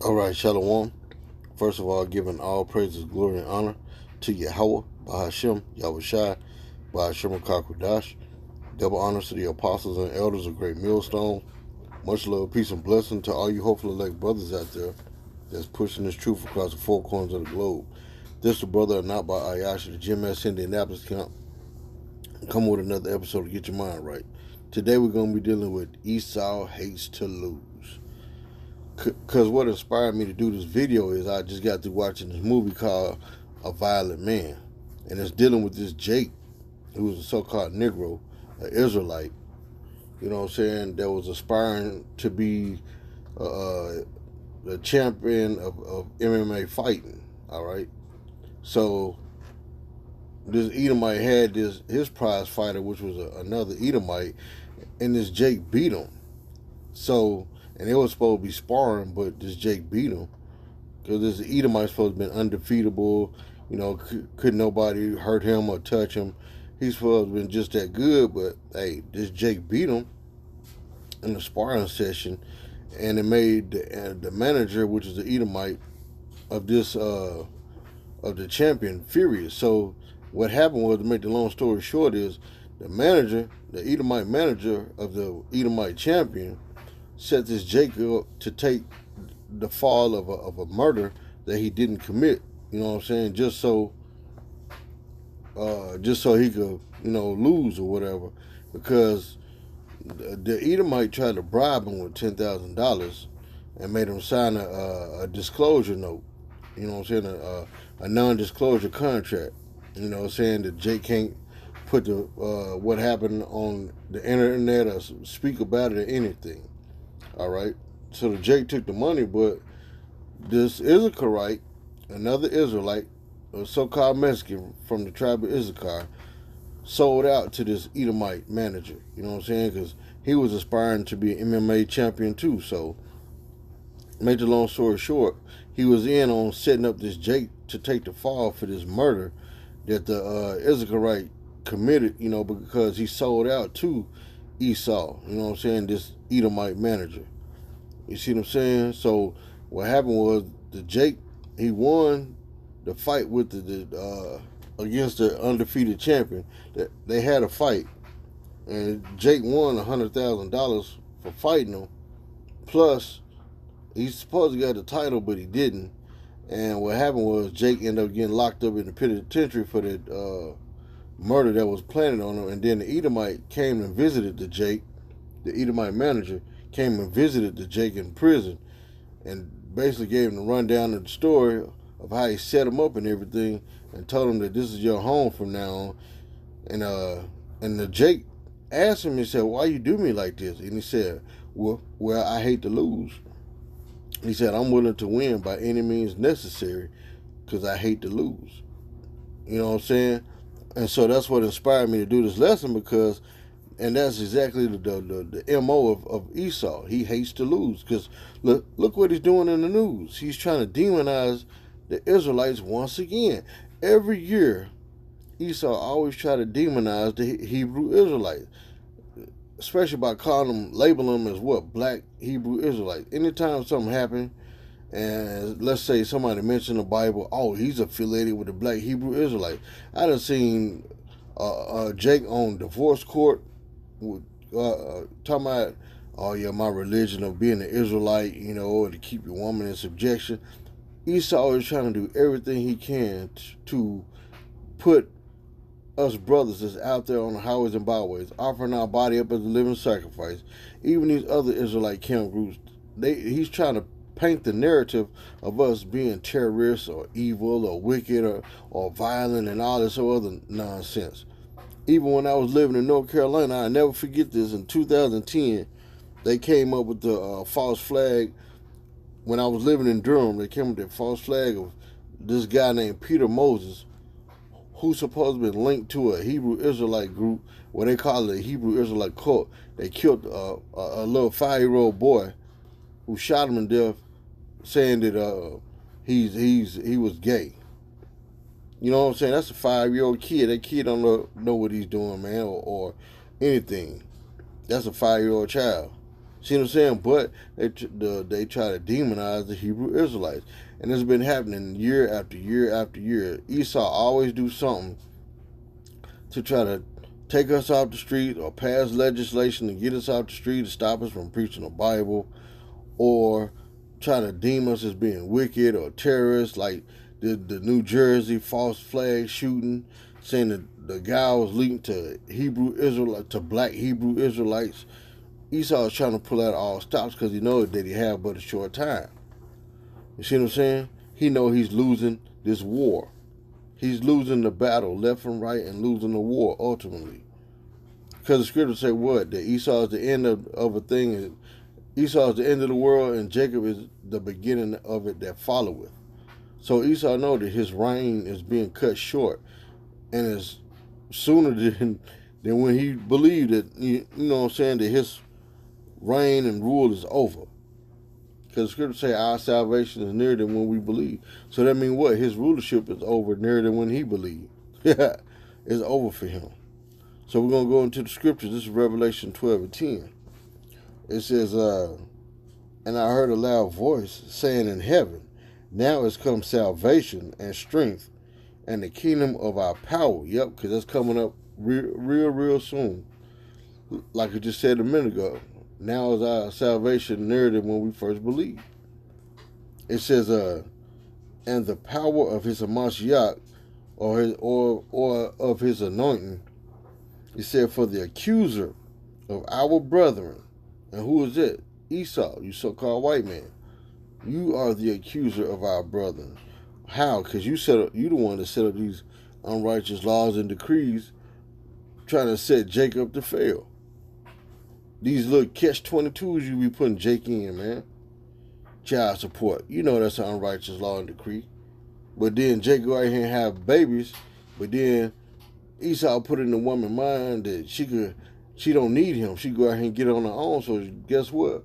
All right, Shalom. First of all, giving all praises, glory, and honor to YAHAWAH, BaHaShem, YAHAWASHI, BaHaShem Kakwadash. Double honors to the apostles and elders of Great Millstone. Much love, peace, and blessing to all you hopeful elect brothers out there that's pushing this truth across the four corners of the globe. This the brother not by Ayashi, the Jim S. Indianapolis camp. Come with another episode to get your mind right. Today we're going to be dealing with Esau hates to lose. Because what inspired me to do this video is I just got through watching this movie called A Violent Man. And it's dealing with this Jake, who was a so-called Negro, an Israelite, you know what I'm saying, that was aspiring to be the champion of MMA fighting, all right? So this Edomite had his prize fighter, which was another Edomite, and this Jake beat him. So, and it was supposed to be sparring, but this Jake beat him. Because this Edomite supposed to be undefeatable. You know, couldn't nobody hurt him or touch him. He's supposed to have been just that good, but hey, this Jake beat him in the sparring session, and it made the manager, which is the Edomite of this of the champion, furious. So what happened was, to make the long story short, is the manager, the Edomite manager of the Edomite champion, set this Jake up to take the fall of a murder that he didn't commit. You know what I'm saying? Just so he could, lose or whatever. Because the Edomite tried to bribe him with $10,000 and made him sign a disclosure note. You know what I'm saying? A non-disclosure contract. You know what I'm saying? That Jake can't put the what happened on the internet or speak about it or anything. All right. So the Jake took the money, but this Issacharite, another Israelite, a so-called Mexican from the tribe of Issachar, sold out to this Edomite manager. You know what I'm saying? Because he was aspiring to be an MMA champion too. So, make the long story short, he was in on setting up this Jake to take the fall for this murder that the Issacharite committed, because he sold out to Esau, you know what I'm saying, this Edomite manager. You see what I'm saying? So what happened was the Jake, he won the fight with the against the undefeated champion. That they had a fight, and Jake won $100,000 for fighting him. Plus, he's supposed to get the title, but he didn't. And what happened was Jake ended up getting locked up in the penitentiary for that murder that was planted on him. And then the Edomite came and visited the Jake. The Edomite manager came and visited the Jake in prison and basically gave him the rundown of the story of how he set him up and everything, and told him that this is your home from now on. And the Jake asked him, he said, "Why you do me like this?" And he said, well, I hate to lose. He said, "I'm willing to win by any means necessary because I hate to lose." You know what I'm saying? And so that's what inspired me to do this lesson, because, and that's exactly the MO of Esau. He hates to lose, because look what he's doing in the news. He's trying to demonize the Israelites once again. Every year, Esau always try to demonize the Hebrew Israelites, especially by labeling them as what? Black Hebrew Israelites. Anytime something happened, and let's say somebody mentioned the Bible, oh, he's affiliated with the black Hebrew Israelite. I done seen Jake on divorce court with, talking about, oh yeah, my religion of being an Israelite, to keep your woman in subjection. Esau is trying to do everything he can to put us brothers that's out there on the highways and byways, offering our body up as a living sacrifice. Even these other Israelite camp groups, he's trying to paint the narrative of us being terrorists or evil or wicked or violent and all this other nonsense. Even when I was living in North Carolina, I never forget this, in 2010, they came up with the false flag. When I was living in Durham, they came up with the false flag of this guy named Peter Moses, who's supposed to be linked to a Hebrew Israelite group, what they call it a Hebrew Israelite cult. They killed a little 5-year-old boy who shot him to death, saying that he was gay. You know what I'm saying? That's a 5-year-old kid. That kid don't know what he's doing, man, or anything. That's a 5-year-old child. See what I'm saying? But they try to demonize the Hebrew Israelites. And it's been happening year after year after year. Esau always do something to try to take us off the street or pass legislation to get us off the street to stop us from preaching the Bible, or try to deem us as being wicked or terrorists, like the New Jersey false flag shooting, saying that the guy was linked to black Hebrew Israelites. Esau is trying to pull out all stops because he knows that he have but a short time. You see what I'm saying? He know he's losing this war. He's losing the battle left and right and losing the war ultimately. Because the scriptures say what? That Esau is the end of a thing. Esau is the end of the world, and Jacob is the beginning of it that followeth. So Esau know that his reign is being cut short, and is sooner than when he believed that, you know what I'm saying, that his reign and rule is over. Because the scriptures say our salvation is nearer than when we believe. So that means what? His rulership is over nearer than when he believed. It's over for him. So we're going to go into the scriptures. This is Revelation 12 and 10. It says, and I heard a loud voice saying in heaven, now has come salvation and strength and the kingdom of our power. Yep, because that's coming up real soon. Like I just said a minute ago. Now is our salvation nearer than when we first believed. It says, and the power of his Hamashiach, or of his anointing. It said, for the accuser of our brethren. And who is it? Esau, you so-called white man. You are the accuser of our brethren. How? Because you the one that set up these unrighteous laws and decrees, trying to set Jacob up to fail. These little catch-22s you be putting Jake in, man. Child support. You know that's an unrighteous law and decree. But then Jake go out here and have babies. But then Esau put in the woman's mind that she don't need him. She go out here and get on her own. So guess what?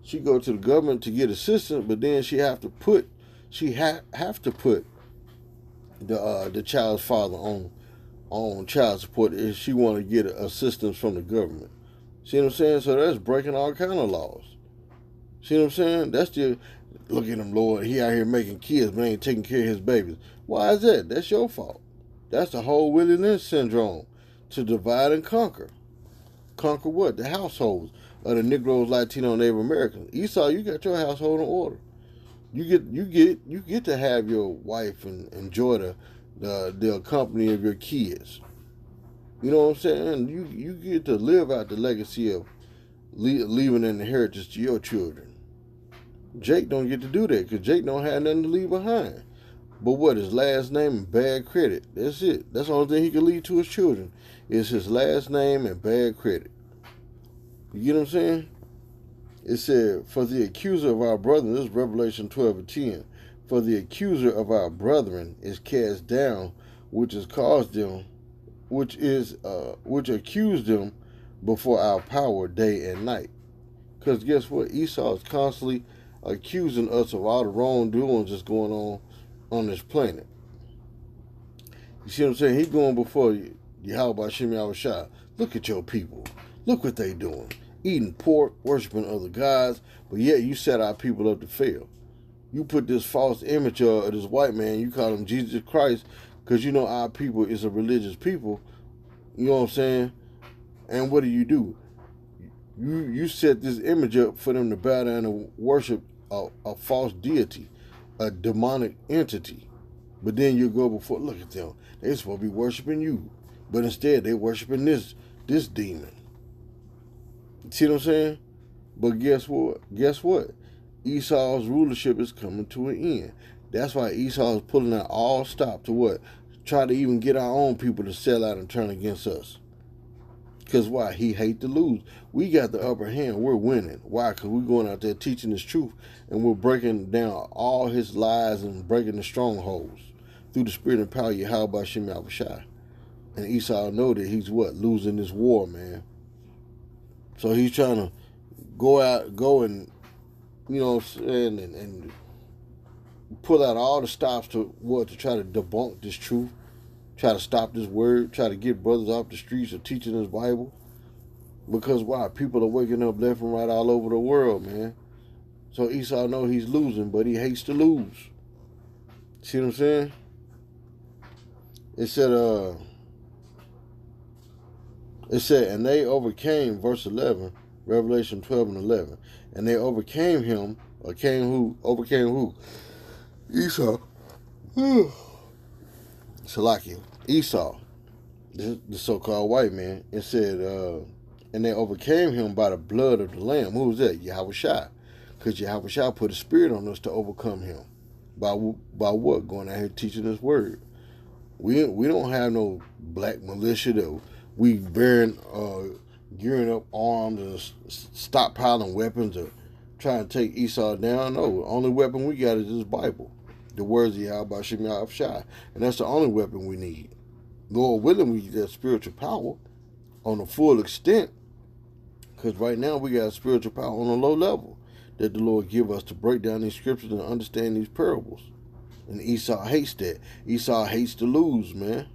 She go to the government to get assistance, but then she have to put the child's father on child support if she want to get assistance from the government. See what I'm saying? So that's breaking all kind of laws. See what I'm saying? That's just, look at him, Lord. He out here making kids, but ain't taking care of his babies. Why is that? That's your fault. That's the whole Willie Lynch syndrome, to divide and conquer. Conquer what? The households of the Negroes, Latino, Native Americans. Esau, you got your household in order. You get to have your wife and enjoy the company of your kids. You know what I'm saying? You get to live out the legacy of leaving an inheritance to your children. Jake don't get to do that because Jake don't have nothing to leave behind. But what, his last name and bad credit. That's it. That's the only thing he can leave to his children is his last name and bad credit. You get what I'm saying? It said, for the accuser of our brethren, this is Revelation 12 and 10. For the accuser of our brethren is cast down, which accused them before our power day and night. Because guess what? Esau is constantly accusing us of all the wrongdoings that's going on this planet. You see what I'm saying? He's going before YAHAWASHI. Look at your people. Look what they doing. Eating pork, worshiping other gods, but yet you set our people up to fail. You put this false image of this white man, you call him Jesus Christ, because you know our people is a religious people. You know what I'm saying? And what do? You set this image up for them to bow down and worship a false deity, a demonic entity. But then you go before, look at them. They're supposed to be worshiping you. But instead they worshiping this demon. See what I'm saying? But guess what? Esau's rulership is coming to an end. That's why Esau is pulling out all stop to what? Try to even get our own people to sell out and turn against us. Because why? He hate to lose. We got the upper hand. We're winning. Why? Because we're going out there teaching his truth, and we're breaking down all his lies and breaking the strongholds through the spirit and power of YAHAWASHI. And Esau know that he's what? Losing this war, man. So he's trying to go and, you know what I'm saying, and pull out all the stops to try to debunk this truth, try to stop this word, try to get brothers off the streets of teaching this Bible. Because why? People are waking up left and right all over the world, man. So Esau know he's losing, but he hates to lose. See what I'm saying? It said, and they overcame, verse 11, Revelation 12 and 11. And they overcame him, overcame who? Esau. Salakia. Esau, the so-called white man. It said, and they overcame him by the blood of the Lamb. Who was that? YAHAWASHI. Because YAHAWASHI put a spirit on us to overcome him. By what? Going out here teaching this word. We don't have no black militia that we gearing up arms and stockpiling weapons to try and take Esau down. No, the only weapon we got is this Bible. The words of YAHAWASHI. And that's the only weapon we need. Lord willing, we get that spiritual power on a full extent. Because right now we got spiritual power on a low level that the Lord give us to break down these scriptures and understand these parables. And Esau hates that. Esau hates to lose, man.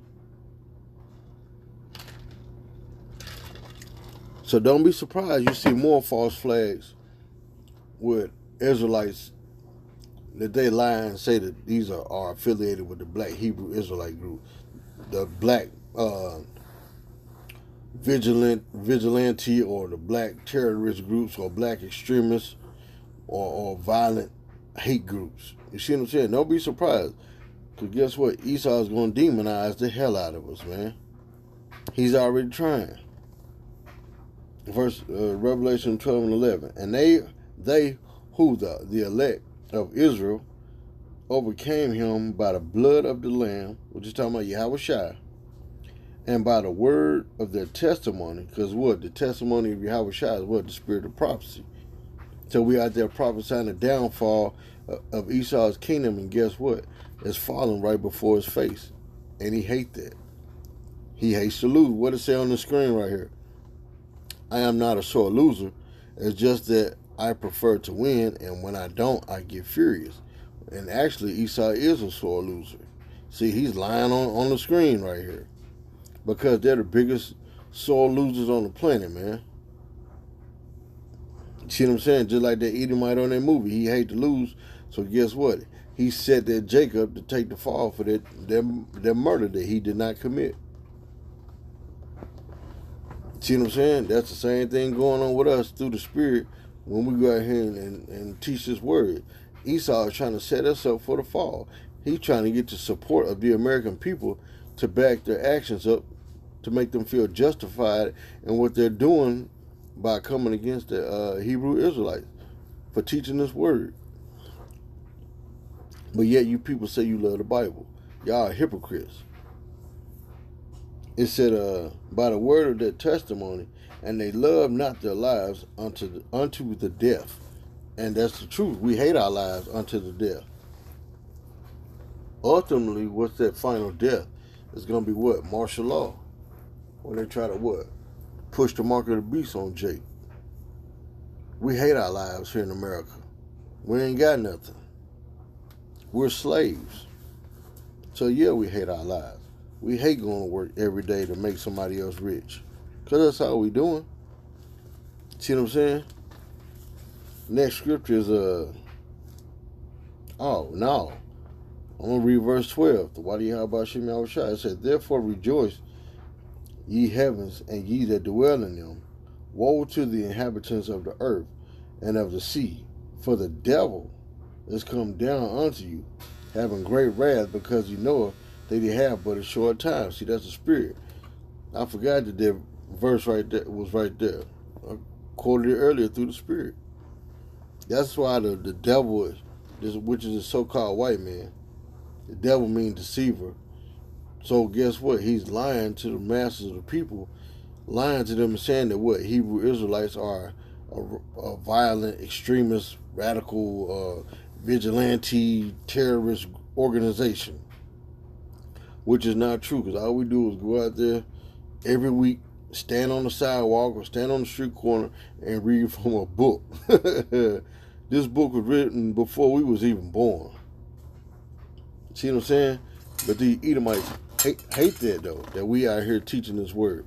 So don't be surprised you see more false flags with Israelites that they lie and say that these are affiliated with the black Hebrew Israelite group. The black vigilante or the black terrorist groups or black extremists or violent hate groups. You see what I'm saying? Don't be surprised. Because guess what? Esau is going to demonize the hell out of us, man. He's already trying. Revelation 12 and 11. And they who the elect of Israel overcame him by the blood of the Lamb, which is talking about YAHAWASHI, and by the word of their testimony. Because what? The testimony of YAHAWASHI is what? The spirit of prophecy. So we out there prophesying the downfall of Esau's kingdom, and guess what? It's falling right before his face. And he hates that. He hates to lose. What does it say on the screen right here? I am not a sore loser. It's just that I prefer to win, and when I don't, I get furious. And actually, Esau is a sore loser. See, he's lying on the screen right here. Because they're the biggest sore losers on the planet, man. See what I'm saying? Just like that Edomite on that movie. He hate to lose. So guess what? He set that Jacob to take the fall for that murder that he did not commit. See what I'm saying? That's the same thing going on with us through the Spirit when we go out here and teach this word. Esau is trying to set us up for the fall. He's trying to get the support of the American people to back their actions up, to make them feel justified in what they're doing by coming against the Hebrew Israelites for teaching this word. But yet you people say you love the Bible. Y'all are hypocrites. It said, by the word of their testimony, and they love not their lives unto the death. And that's the truth. We hate our lives unto the death. Ultimately, what's that final death? It's going to be what? Martial law. When they try to what? Push the mark of the beast on Jake. We hate our lives here in America. We ain't got nothing. We're slaves. So yeah, we hate our lives. We hate going to work every day to make somebody else rich. Because that's how we doing. See what I'm saying? Next scripture is, oh, no. I'm going to read verse 12. The YAHAWASHI. It said, therefore rejoice, ye heavens, and ye that dwell in them. Woe to the inhabitants of the earth and of the sea, for the devil is come down unto you, having great wrath, because you know that he have but a short time. See, that's the spirit. I forgot that that verse right there was right there. I quoted it earlier through the spirit. That's why the devil is, which is a so-called white man. The devil means deceiver. So guess what? He's lying to the masses of the people, lying to them and saying that what? Hebrew Israelites are a violent, extremist, radical, vigilante, terrorist organization. Which is not true, because all we do is go out there every week, stand on the sidewalk or stand on the street corner and read from a book. This book was written before we was even born. See what I'm saying? But the Edomites hate that, though, that we out here teaching this word.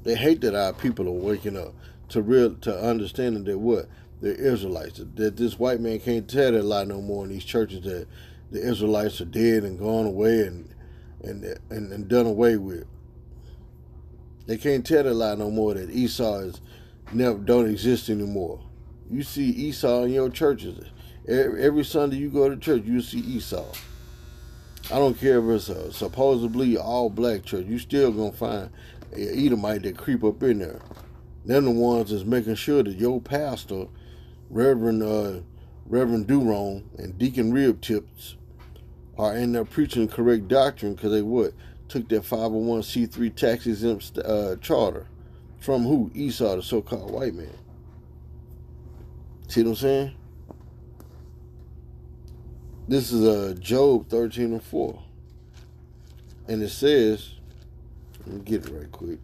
They hate that our people are waking up to understanding that what they're Israelites. That this white man can't tell that lie no more in these churches that the Israelites are dead and gone away and done away with. They can't tell that lie no more that Esau is never don't exist anymore. You see Esau in your churches. Every Sunday you go to church, you see Esau. I don't care if it's a supposedly all black church. You still gonna find an Edomite that creep up in there. They're the ones that's making sure that your pastor, Reverend Durone and Deacon Rib Tips are in there preaching correct doctrine because they what? Took that 501c3 tax exempt charter from who? Esau, the so-called white man. See what I'm saying? This is Job 13:4. And it says, let me get it right quick.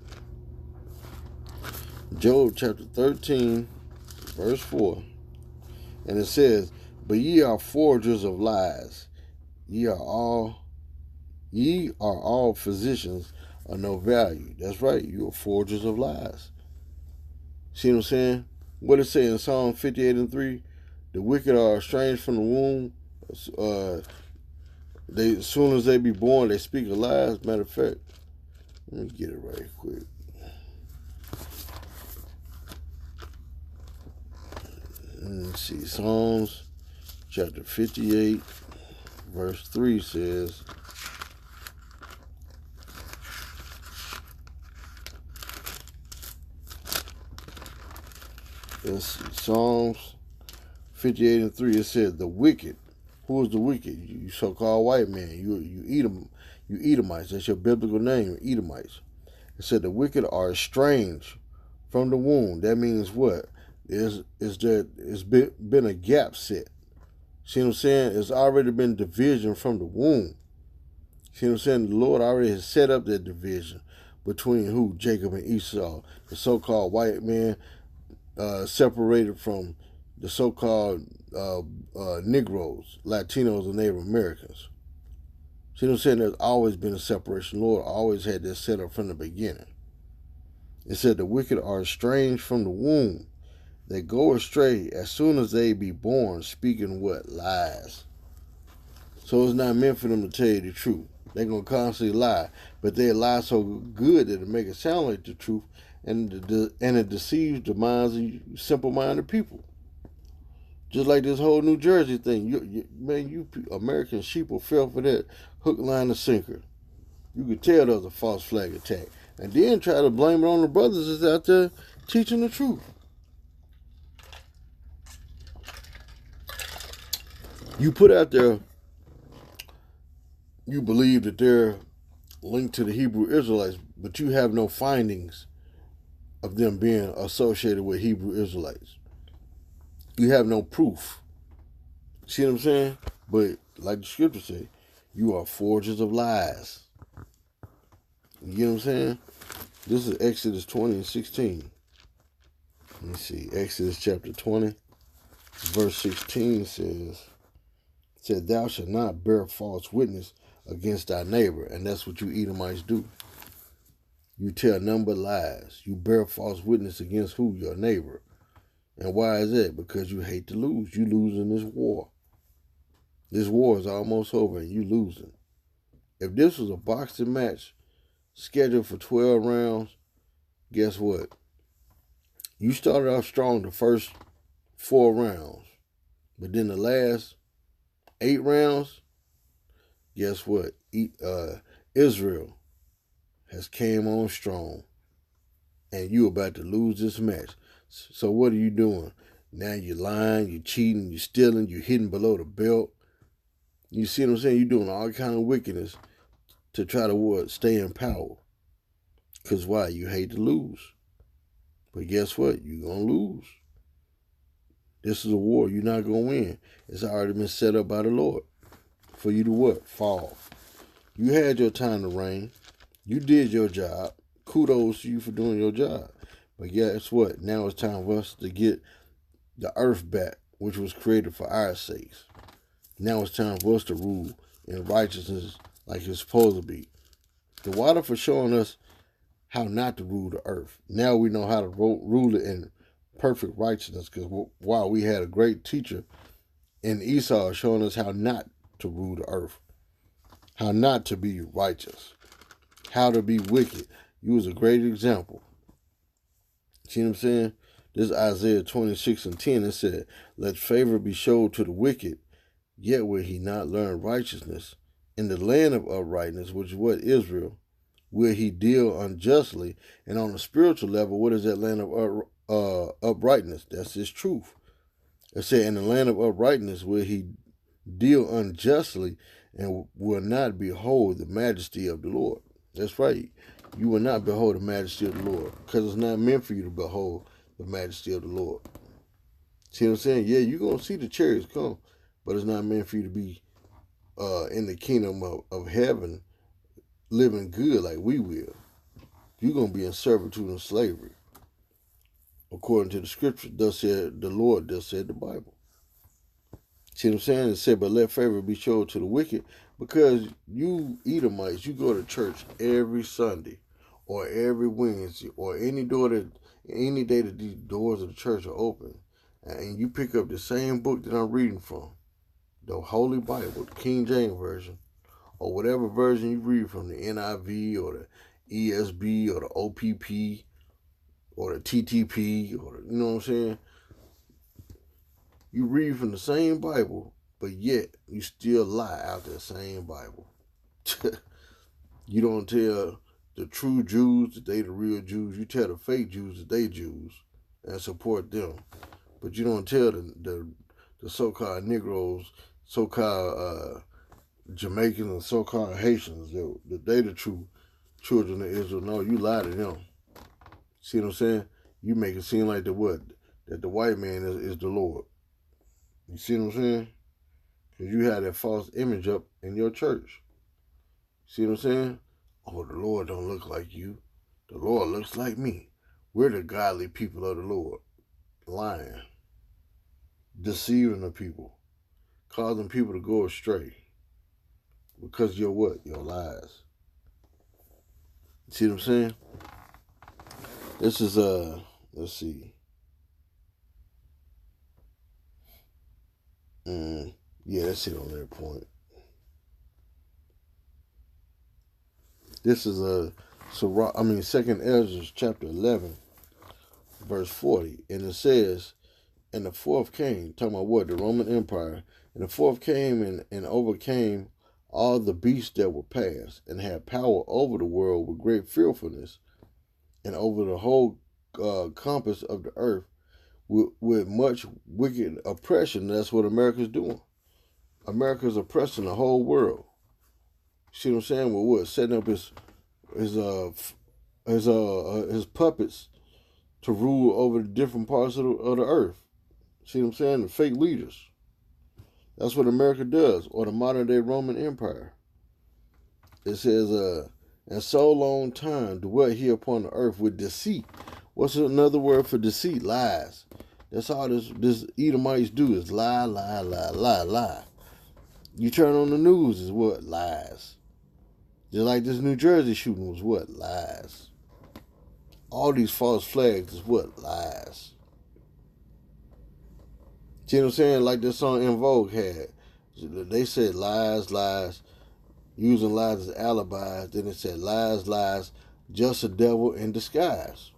Job chapter 13, verse 4. And it says, but ye are forgers of lies. Ye are all physicians of no value. That's right, you are forgers of lies. See what I'm saying? What it say in Psalm 58:3? The wicked are estranged from the womb. They as soon as they be born, they speak of lies. Matter of fact, let me get it right quick. Let's see. Psalms chapter 58, verse 3 says, let's see, Psalms 58:3, it says, the wicked. Who is the wicked? You so-called white man. You Edomites. That's your biblical name, Edomites. It said the wicked are estranged from the womb. That means what? It's been a gap set. See what I'm saying? It's already been division from the womb. See what I'm saying? The Lord already has set up that division between who? Jacob and Esau. The so-called white man separated from the so-called Negroes, Latinos, and Native Americans. See what I'm saying? There's always been a separation. The Lord always had this set up from the beginning. It said the wicked are estranged from the womb. They go astray as soon as they be born, speaking what? Lies. So it's not meant for them to tell you the truth. They're going to constantly lie. But they lie so good that it make it sound like the truth, and it deceives the minds of simple-minded people. Just like this whole New Jersey thing. You American sheeple fell for that hook, line, and sinker. You could tell there was a false flag attack. And then try to blame it on the brothers that's out there teaching the truth. You put out there, you believe that they're linked to the Hebrew Israelites, but you have no findings of them being associated with Hebrew Israelites. You have no proof. See what I'm saying? But like the scripture say, you are forgers of lies. You get what I'm saying? This is Exodus 20:16. Let me see. Exodus chapter 20, verse 16 said, thou shalt not bear false witness against thy neighbor. And that's what you Edomites do. You tell none but lies. You bear false witness against who? Your neighbor. And why is that? Because you hate to lose. You losing this war. This war is almost over and you losing. If this was a boxing match scheduled for 12 rounds, guess what? You started off strong the first 4 rounds. But then the last 8 rounds, guess what? Israel has came on strong. And you about to lose this match. So what are you doing? Now you're lying, you're cheating, you're stealing, you're hitting below the belt. You see what I'm saying? You're doing all kind of wickedness to try to what? Stay in power. Because why? You hate to lose. But guess what? You're going to lose. This is a war. You're not going to win. It's already been set up by the Lord. For you to what? Fall. You had your time to reign. You did your job. Kudos to you for doing your job. But guess what? Now it's time for us to get the earth back, which was created for our sakes. Now it's time for us to rule in righteousness like it's supposed to be. The water for showing us how not to rule the earth. Now we know how to rule it in perfect righteousness, because while we had a great teacher in Esau showing us how not to rule the earth, how not to be righteous, how to be wicked. You was a great example. See what I'm saying? This Isaiah 26:10, it said, "Let favor be showed to the wicked, yet will he not learn righteousness. In the land of uprightness, which is what, Israel, will he deal unjustly." And on a spiritual level, what is that land of uprightness? That's his truth. It said, in the land of uprightness will he deal unjustly, and will not behold the majesty of the Lord. That's right. You will not behold the majesty of the Lord, because it's not meant for you to behold the majesty of the Lord. See what I'm saying? Yeah, you're going to see the chariots come, but it's not meant for you to be in the kingdom of heaven living good like we will. You're going to be in servitude and slavery. According to the scripture, thus said the Lord, thus said the Bible. See what I'm saying? It said, "But let favor be shown to the wicked," because you Edomites, you go to church every Sunday or every Wednesday or any day that these doors of the church are open, and you pick up the same book that I'm reading from, the Holy Bible, the King James Version, or whatever version you read from, the NIV or the ESB or the OPP or the TTP, or you know what I'm saying? You read from the same Bible, but yet you still lie out that same Bible. You don't tell the true Jews that they the real Jews. You tell the fake Jews that they Jews and support them. But you don't tell the so-called Negroes, so-called Jamaicans, and so-called Haitians that they the true children of Israel. No, you lie to them. See what I'm saying? You make it seem like that the white man is the Lord. You see what I'm saying? Because you have that false image up in your church. See what I'm saying? Oh, the Lord don't look like you. The Lord looks like me. We're the godly people of the Lord. Lying. Deceiving the people. Causing people to go astray. Because of your what? Your lies. See what I'm saying? This is, let's see. Yeah, that's it on that point. This is Second Ezra chapter 11, verse 40, and it says, "And the fourth came," talking about what? The Roman Empire. "And the fourth came and overcame all the beasts that were past, and had power over the world with great fearfulness, and over the whole compass of the earth with much wicked oppression." That's what America's doing. America's oppressing the whole world. See what I'm saying? With what? Setting up his puppets to rule over the different parts of the earth. See what I'm saying? The fake leaders. That's what America does, or the modern day Roman Empire. It says, "And so long time dwelt he upon the earth with deceit." What's another word for deceit? Lies. That's all this Edomites do, is lie, lie, lie, lie, lie. You turn on the news, is what? Lies. Just like this New Jersey shooting was what? Lies. All these false flags is what? Lies. See what I'm saying? Like this song En Vogue had. They said lies, lies, using lies as alibis. Then it said lies, lies, just a devil in disguise.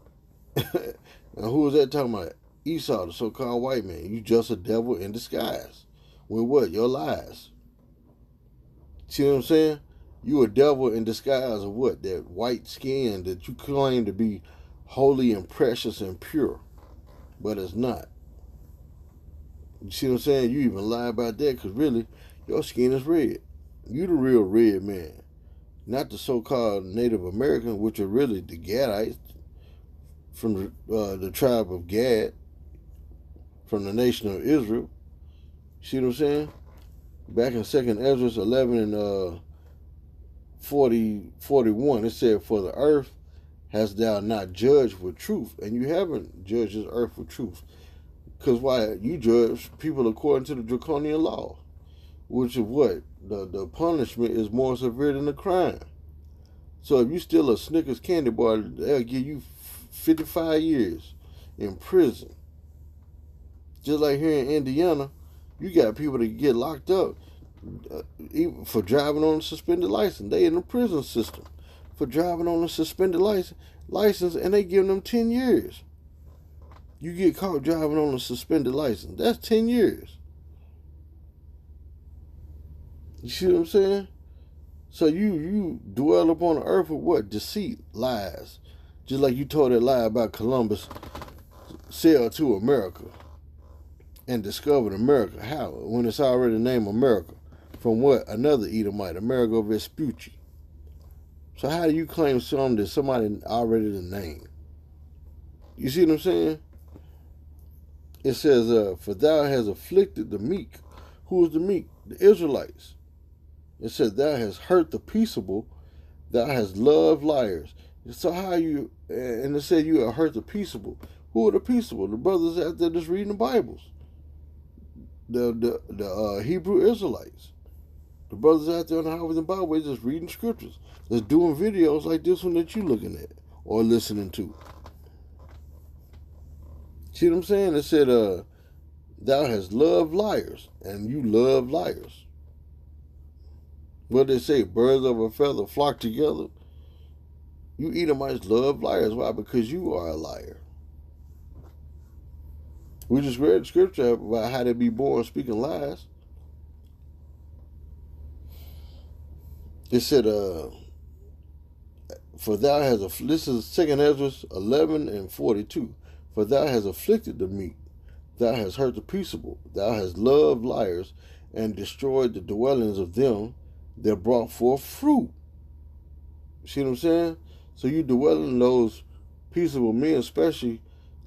Now who was that talking about? Esau, the so-called white man. You just a devil in disguise. With what? Your lies. See what I'm saying? You a devil in disguise of what? That white skin that you claim to be holy and precious and pure. But it's not. You see what I'm saying? You even lie about that, because really, your skin is red. You the real red man. Not the so-called Native Americans, which are really the Gadites from the tribe of Gad, from the nation of Israel. See what I'm saying? Back in 2nd Ezra 11 and 41, it said, "For the earth hast thou not judged with truth." And you haven't judged this earth with truth. Because why? You judge people according to the draconian law, which is what? The punishment is more severe than the crime. So if you steal a Snickers candy bar, they'll give you 55 years in prison. Just like here in Indiana, you got people that get locked up even for driving on a suspended license. They in the prison system for driving on a suspended license, and they give them 10 years. You get caught driving on a suspended license, that's 10 years. You see what I'm saying? So you dwell upon the earth with what? Deceit, lies. Just like you told that lie about Columbus sailed to America and discovered America. How? When it's already named America. From what? Another Edomite, Amerigo Vespucci. So how do you claim something that somebody already named? You see what I'm saying? It says, for thou hast afflicted the meek. Who is the meek? The Israelites. It says, thou hast hurt the peaceable, thou hast loved liars. So how you, and it said you have hurt the peaceable. Who are the peaceable? The brothers out there just reading the Bibles. The Hebrew Israelites. The brothers out there on the highways and byways just reading scriptures. Just doing videos like this one that you looking at or listening to. See what I'm saying? It said, thou hast loved liars, and you love liars. What they say, birds of a feather flock together. You Edomites love liars. Why? Because you are a liar. We just read the scripture about how they be born speaking lies. It said, for thou hast, this is 2 Ezra 11 and 42. For thou hast afflicted the meek, thou hast hurt the peaceable, thou hast loved liars, and destroyed the dwellings of them that brought forth fruit. See what I'm saying? So you dwelling those peaceable men, especially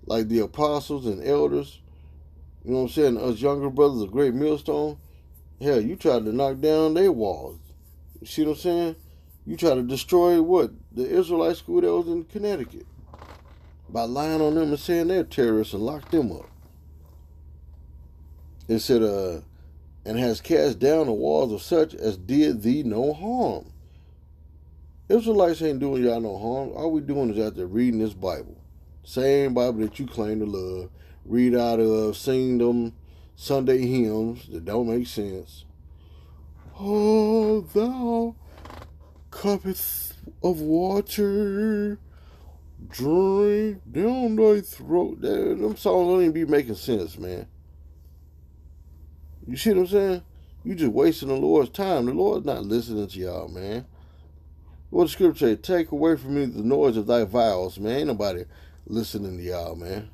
like the apostles and elders, you know what I'm saying, us younger brothers of Great Millstone. Hell, you tried to knock down their walls. You see what I'm saying? You try to destroy what? The Israelite school that was in Connecticut. By lying on them and saying they're terrorists and lock them up. It said, and has cast down the walls of such as did thee no harm. Israelites ain't doing y'all no harm. All we doing is out there reading this Bible. Same Bible that you claim to love. Read out of, sing them Sunday hymns that don't make sense. Oh, thou cuppeth of water, drink down thy throat. Them songs don't even be making sense, man. You see what I'm saying? You just wasting the Lord's time. The Lord's not listening to y'all, man. What the scripture say? Take away from me the noise of thy vows, man. Ain't nobody listening to y'all, man.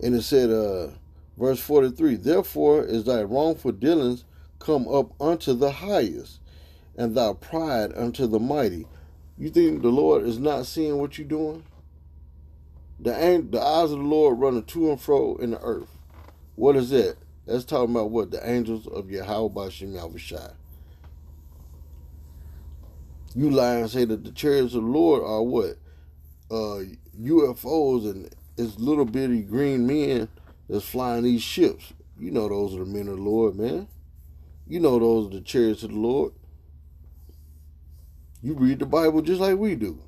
And it said, verse 43, therefore is thy wrongful dealings come up unto the highest, and thy pride unto the mighty. You think the Lord is not seeing what you're doing? The eyes of the Lord running to and fro in the earth. What is that? That's talking about what? The angels of YAHAWASHI. You lie and say that the chariots of the Lord are what? UFOs, and it's little bitty green men that's flying these ships. You know those are the men of the Lord, man. You know those are the chariots of the Lord. You read the Bible just like we do.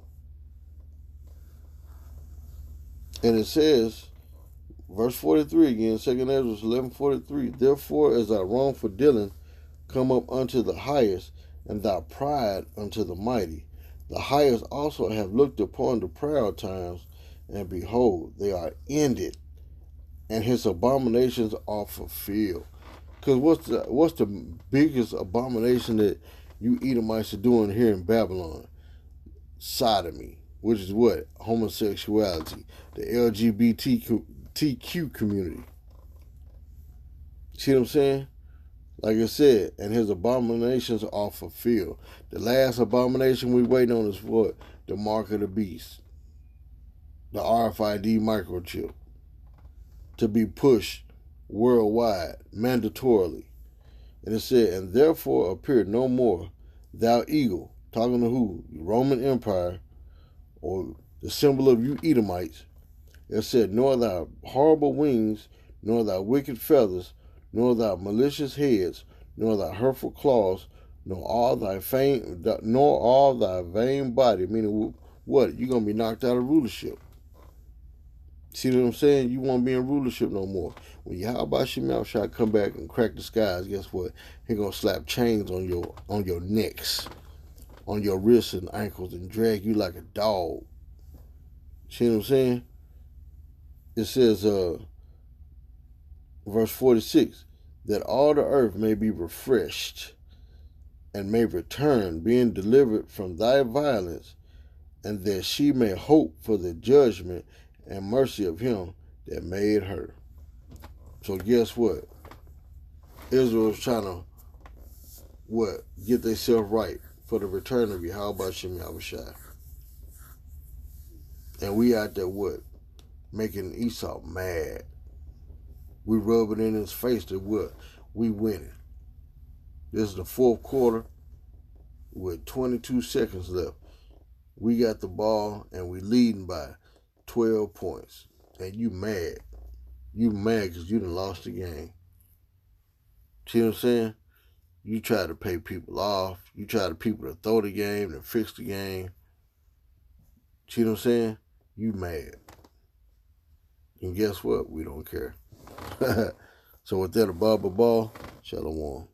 And it says, verse 43 again, 2 Ezra 11:43, therefore as thy wrongful dealing come up unto the highest, and thy pride unto the mighty. The highest also have looked upon the proud times, and behold, they are ended, and his abominations are fulfilled. Because what's the biggest abomination that you Edomites are doing here in Babylon? Sodomy, which is what? Homosexuality, the LGBTQ community. See what I'm saying? Like I said, and his abominations are fulfilled. The last abomination we waiting on is what? The mark of the beast. The RFID microchip. To be pushed worldwide, mandatorily. And it said, and therefore appear no more, thou eagle. Talking to who? The Roman Empire, or the symbol of you Edomites. It said, nor thy horrible wings, nor thy wicked feathers, nor thy malicious heads, nor thy hurtful claws, nor all thy vain body. Meaning what? You're gonna be knocked out of rulership. See what I'm saying? You won't be in rulership no more. When YAHAWASHI come back and crack the skies, guess what? He gonna slap chains on your necks, on your wrists and ankles, and drag you like a dog. See what I'm saying? It says, verse 46, that all the earth may be refreshed and may return, being delivered from thy violence, and that she may hope for the judgment and mercy of him that made her. So guess what? Israel's trying to get themselves right for the return of YAHAWASHI. And we out there making Esau mad. We rubbing in his face that we winning. This is the fourth quarter with 22 seconds left. We got the ball and we leading by 12 points. And you mad. You mad because you done lost the game. See what I'm saying? You try to pay people off. You try to people to throw the game and fix the game. See what I'm saying? You mad. And guess what? We don't care. So with that, a ball, shalom.